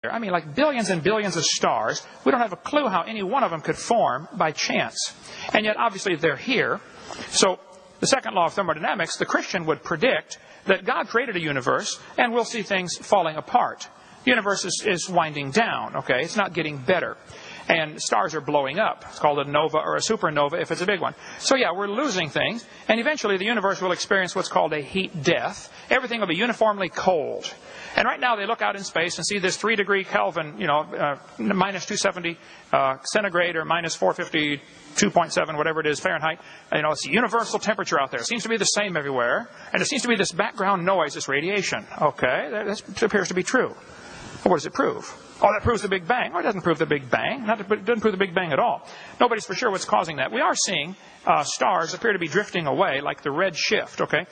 I mean, like billions and billions of stars. We don't have a clue how any one of them could form by chance. And yet, obviously, they're here. So, the second law of thermodynamics, the Christian would predict that God created a universe, and we'll see things falling apart. The universe is winding down, okay? It's not getting better. And stars are blowing up. It's called a nova or a supernova if it's a big one. So yeah, we're losing things. And eventually the universe will experience what's called a heat death. Everything will be uniformly cold. And right now they look out in space and see this 3 degree Kelvin, minus 270 centigrade or minus 452.7, whatever it is, Fahrenheit. It's a universal temperature out there. It seems to be the same everywhere. And it seems to be this background noise, this radiation. Okay, that appears to be true. What does it prove? Oh, that proves the Big Bang. Oh, it doesn't prove the Big Bang. It doesn't prove the Big Bang at all. Nobody's for sure what's causing that. We are seeing stars appear to be drifting away, like the red shift, okay?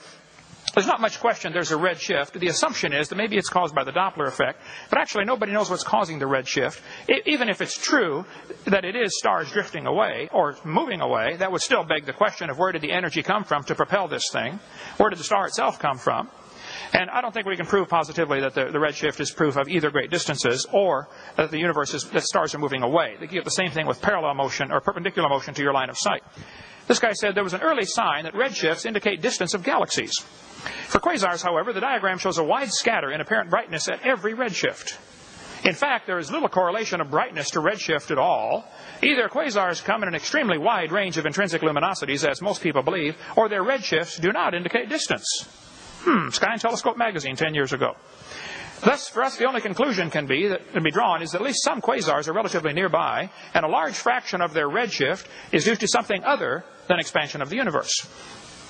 There's not much question there's a red shift. The assumption is that maybe it's caused by the Doppler effect, but actually nobody knows what's causing the red shift. Even if it's true that it is stars drifting away or moving away, that would still beg the question of where did the energy come from to propel this thing? Where did the star itself come from? And I don't think we can prove positively that the redshift is proof of either great distances or that that stars are moving away. They get the same thing with parallel motion or perpendicular motion to your line of sight. This guy said there was an early sign that redshifts indicate distance of galaxies. For quasars, however, the diagram shows a wide scatter in apparent brightness at every redshift. In fact, there is little correlation of brightness to redshift at all. Either quasars come in an extremely wide range of intrinsic luminosities, as most people believe, or their redshifts do not indicate distance. Sky and Telescope magazine 10 years ago. Thus, for us, the only conclusion can be drawn is that at least some quasars are relatively nearby, and a large fraction of their redshift is due to something other than expansion of the universe.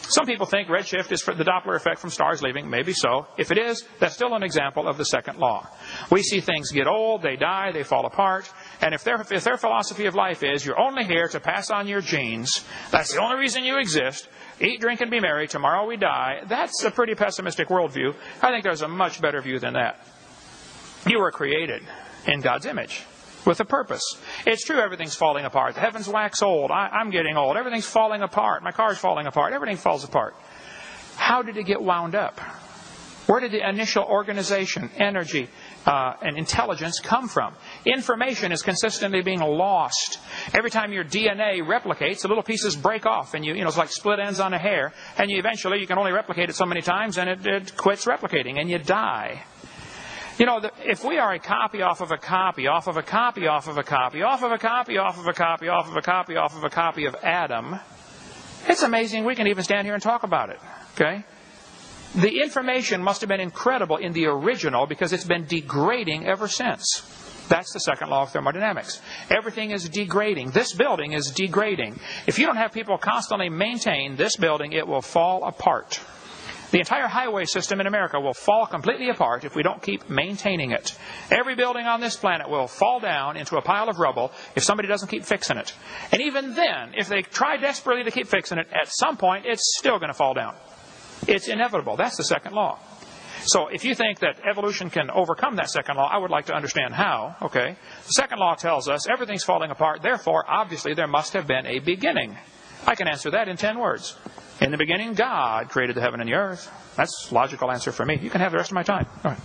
Some people think redshift is for the Doppler effect from stars leaving. Maybe so. If it is, that's still an example of the second law. We see things get old, they die, they fall apart, and if their philosophy of life is you're only here to pass on your genes, that's the only reason you exist, eat, drink, and be merry, tomorrow we die, that's a pretty pessimistic worldview. I think there's a much better view than that. You were created in God's image with a purpose. It's true everything's falling apart. The heavens wax old. I'm getting old. Everything's falling apart. My car's falling apart. Everything falls apart. How did it get wound up? Where did the initial organization, energy, and intelligence come from? Information is consistently being lost. Every time your DNA replicates, the little pieces break off, and it's like split ends on a hair, and eventually you can only replicate it so many times, and it quits replicating, and you die. If we are a copy off of a copy, off of a copy, off of a copy, off of a copy, off of a copy, off of a copy, off of a copy of Adam, it's amazing we can even stand here and talk about it. Okay? The information must have been incredible in the original because it's been degrading ever since. That's the second law of thermodynamics. Everything is degrading. This building is degrading. If you don't have people constantly maintain this building, it will fall apart. The entire highway system in America will fall completely apart if we don't keep maintaining it. Every building on this planet will fall down into a pile of rubble if somebody doesn't keep fixing it. And even then, if they try desperately to keep fixing it, at some point it's still going to fall down. It's inevitable. That's the second law. So if you think that evolution can overcome that second law, I would like to understand how. Okay, the second law tells us everything's falling apart. Therefore, obviously, there must have been a beginning. I can answer that in 10 words. In the beginning, God created the heaven and the earth. That's a logical answer for me. You can have the rest of my time. All right.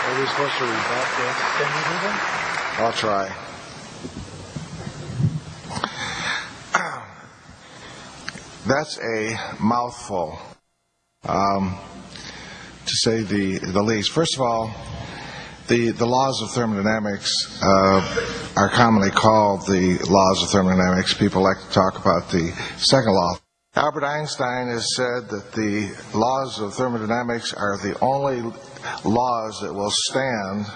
Are we supposed to rebut this? I'll try. That's a mouthful, to say the least. First of all, the laws of thermodynamics are commonly called the laws of thermodynamics. People like to talk about the second law. Albert Einstein has said that the laws of thermodynamics are the only laws that will stand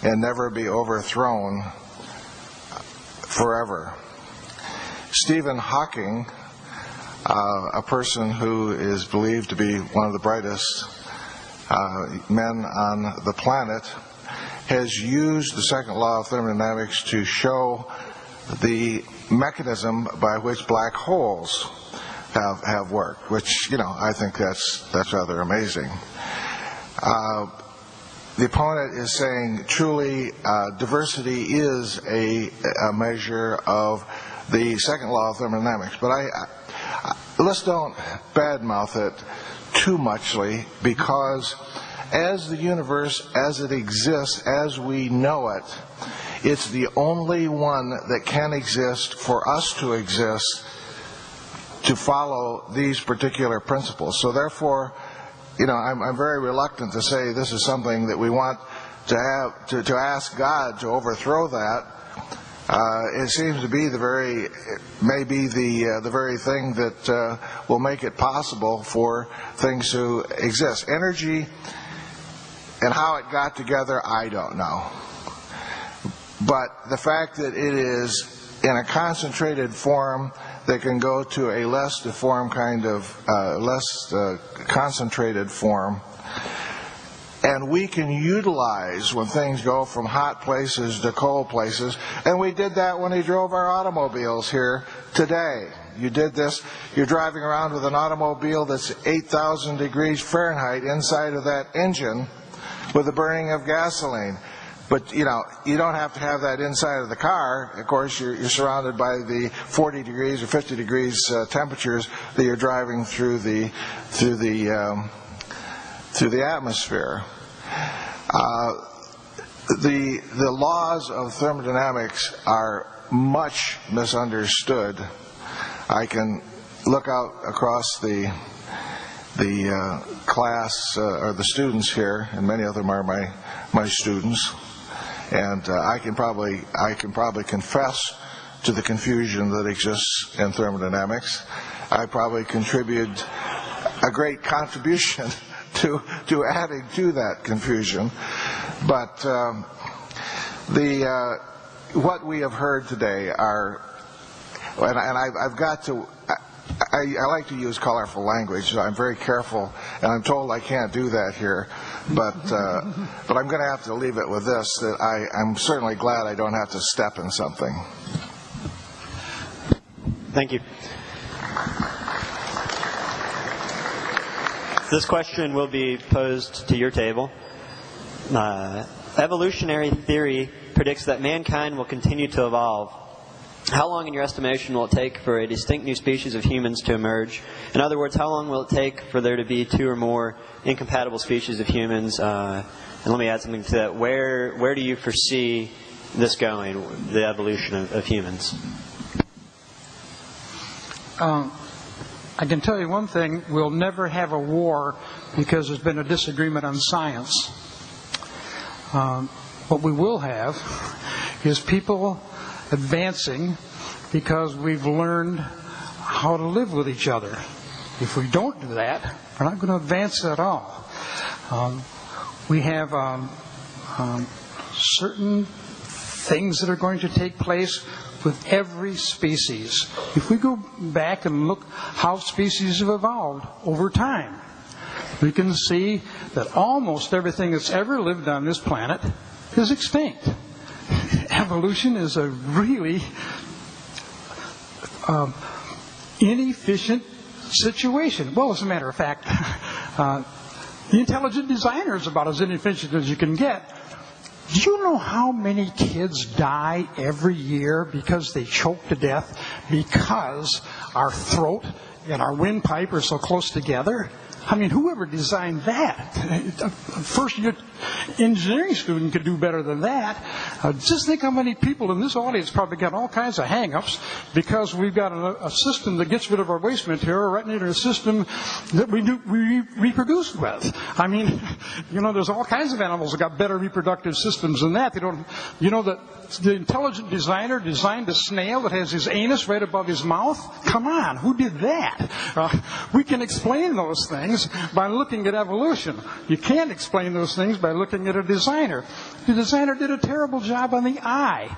and never be overthrown forever. Stephen Hawking, a person who is believed to be one of the brightest men on the planet, has used the second law of thermodynamics to show the mechanism by which black holes have worked, which, I think that's rather amazing. The opponent is saying truly diversity is a measure of the second law of thermodynamics, but let's don't badmouth it too muchly, because as the universe, as it exists, as we know it, it's the only one that can exist for us to exist to follow these particular principles. So therefore, I'm very reluctant to say this is something that we want to have to ask God to overthrow that. It seems to be the very thing that will make it possible for things to exist. Energy and how it got together, I don't know. But the fact that it is in a concentrated form that can go to a less deformed kind of, less concentrated form, and we can utilize when things go from hot places to cold places, and we did that when we drove our automobiles here today. You did this, you're driving around with an automobile that's 8,000 degrees Fahrenheit inside of that engine with the burning of gasoline. But, you don't have to have that inside of the car. Of course, you're surrounded by the 40 degrees or 50 degrees temperatures that you're driving through the atmosphere. The laws of thermodynamics are much misunderstood. I can look out across the class or the students here, and many of them are my students. And I can probably confess to the confusion that exists in thermodynamics. I probably contribute a great contribution to adding to that confusion. But what we have heard today are, and I've got to. I like to use colorful language, so I'm very careful, and I'm told I can't do that here. But I'm going to have to leave it with this, that I'm certainly glad I don't have to step in something. Thank you. This question will be posed to your table. Evolutionary theory predicts that mankind will continue to evolve. How long, in your estimation, will it take for a distinct new species of humans to emerge? In other words, how long will it take for there to be two or more incompatible species of humans? And let me add something to that. Where do you foresee this going, the evolution of humans? I can tell you one thing. We'll never have a war because there's been a disagreement on science. What we will have is people advancing because we've learned how to live with each other. If we don't do that, we're not going to advance at all. We have certain things that are going to take place with every species. If we go back and look how species have evolved over time, we can see that almost everything that's ever lived on this planet is extinct. Evolution is a really inefficient situation. Well, as a matter of fact, the intelligent designer is about as inefficient as you can get. Do you know how many kids die every year because they choke to death because our throat and our windpipe are so close together? I mean, whoever designed that? A first-year engineering student could do better than that. Just think how many people in this audience probably got all kinds of hang-ups because we've got a system that gets rid of our waste material right into a system that we reproduce with. I mean, there's all kinds of animals that got better reproductive systems than that. They don't, that the intelligent designer designed a snail that has his anus right above his mouth? Come on, who did that? We can explain those things by looking at evolution. You can't explain those things by looking at a designer. The designer did a terrible job on the eye.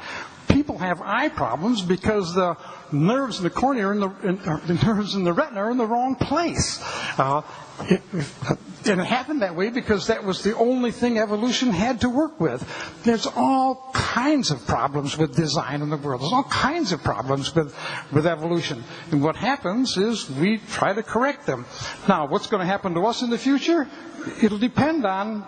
People have eye problems because the nerves in the cornea and the nerves in the retina are in the wrong place. And it happened that way because that was the only thing evolution had to work with. There's all kinds of problems with design in the world. There's all kinds of problems with evolution. And what happens is we try to correct them. Now, what's going to happen to us in the future? It'll depend on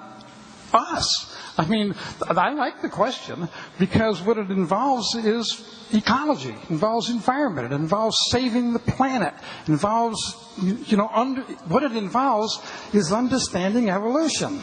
us. I mean, I like the question because what it involves is ecology, it involves environment, it involves saving the planet, it involves, what it involves is understanding evolution.